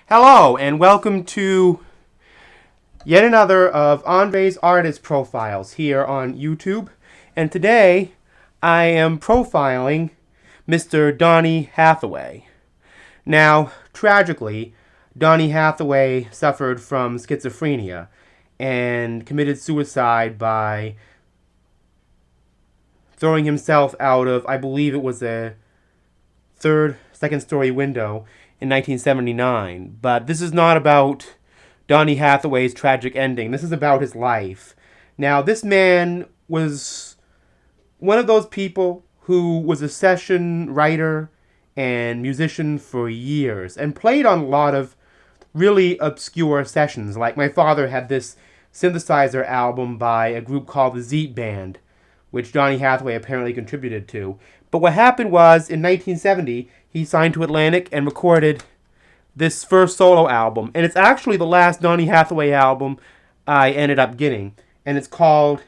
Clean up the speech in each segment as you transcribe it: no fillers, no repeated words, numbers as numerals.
Hello, and welcome to yet another of Andre's Artist Profiles here on YouTube. And today, I am profiling Mr. Donny Hathaway. Now, tragically, Donny Hathaway suffered from schizophrenia and committed suicide by throwing himself out of, I believe it was a second-story window in 1979. But this is not about Donny Hathaway's tragic ending. This is about his life. Now, this man was one of those people who was a session writer and musician for years and played on a lot of really obscure sessions. Like my father had this synthesizer album by a group called the Zeet Band, which Donny Hathaway apparently contributed to. But what happened was, in 1970, he signed to Atlantic and recorded this first solo album. And it's actually the last Donny Hathaway album I ended up getting. And it's called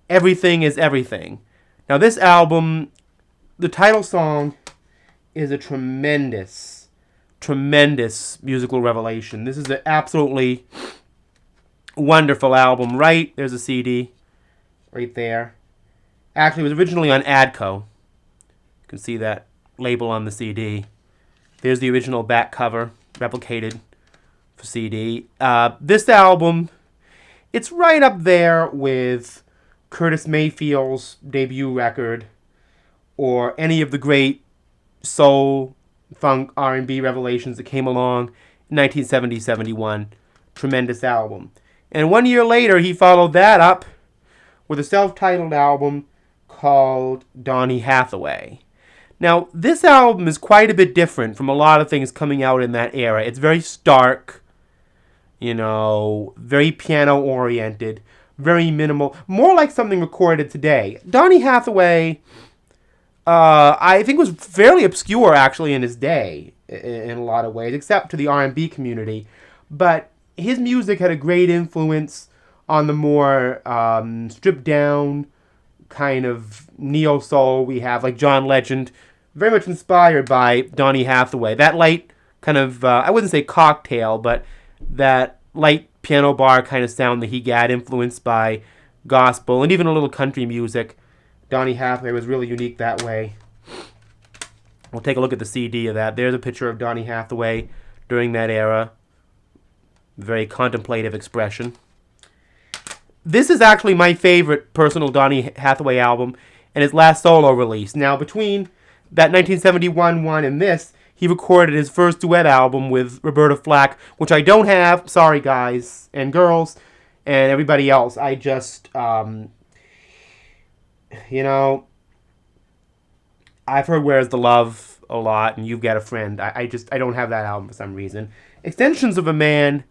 Everything is Everything. Now this album, the title song is a tremendous musical revelation. This is an absolutely wonderful album. Right, there's a CD right there. Actually, it was originally on Adco. You can see that label on the CD. There's the original back cover, replicated for CD. This album, it's right up there with Curtis Mayfield's debut record, or any of the great soul, funk, R&B revelations that came along in 1970-71. Tremendous album. And 1 year later, he followed that up with a self-titled album called Donny Hathaway. Now, this album is quite a bit different from a lot of things coming out in that era. It's very stark, very piano-oriented, very minimal, more like something recorded today. Donny Hathaway, I think, was fairly obscure, actually, in his day, in a lot of ways, except to the R&B community. But his music had a great influence on the more stripped-down kind of neo-soul we have, like John Legend, very much inspired by Donny Hathaway. That light kind of, I wouldn't say cocktail, but that light piano bar kind of sound that he got, influenced by gospel and even a little country music. Donny Hathaway was really unique that way. We'll take a look at the CD of that. There's a picture of Donny Hathaway during that era. Very contemplative expression. This is actually my favorite personal Donny Hathaway album and his last solo release. Now, between that 1971 one and this, he recorded his first duet album with Roberta Flack, which I don't have. Sorry, guys and girls and everybody else. I just, I've heard Where's the Love a lot, and You've Got a Friend. I don't have that album for some reason. Extensions of a Man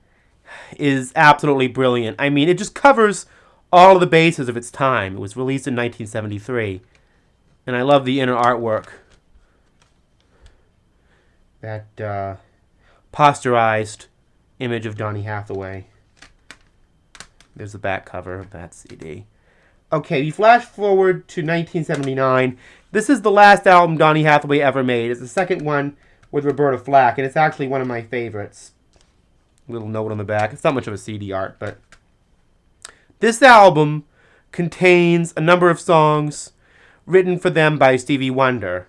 is absolutely brilliant. I mean, it just covers all of the bases of its time. It was released in 1973. And I love the inner artwork. That posterized image of Donny Hathaway. There's the back cover of that CD. Okay, we flash forward to 1979. This is the last album Donny Hathaway ever made. It's the second one with Roberta Flack, and it's actually one of my favorites. Little note on the back. It's not much of a CD art, but this album contains a number of songs written for them by Stevie Wonder,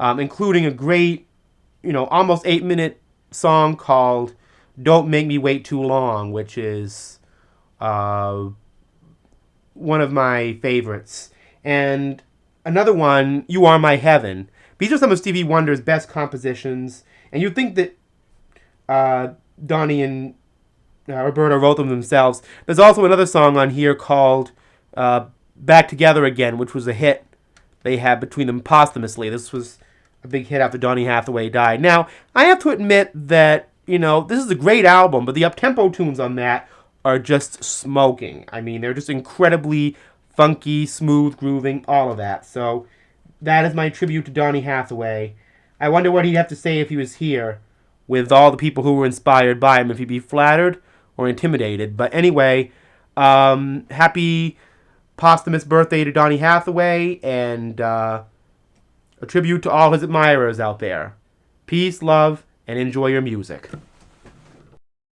including a great, almost 8-minute song called Don't Make Me Wait Too Long, which is one of my favorites. And another one, You Are My Heaven. These are some of Stevie Wonder's best compositions, and you'd think that Donny and Roberta wrote them themselves. There's also another song on here called Back Together Again, which was a hit they had between them posthumously. This was a big hit after Donny Hathaway died. Now, I have to admit that, this is a great album, but the up-tempo tunes on that are just smoking. I mean, they're just incredibly funky, smooth, grooving, all of that. So that is my tribute to Donny Hathaway. I wonder what he'd have to say if he was here with all the people who were inspired by him, if he'd be flattered or intimidated. But anyway, happy posthumous birthday to Donny Hathaway, and a tribute to all his admirers out there. Peace, love, and enjoy your music.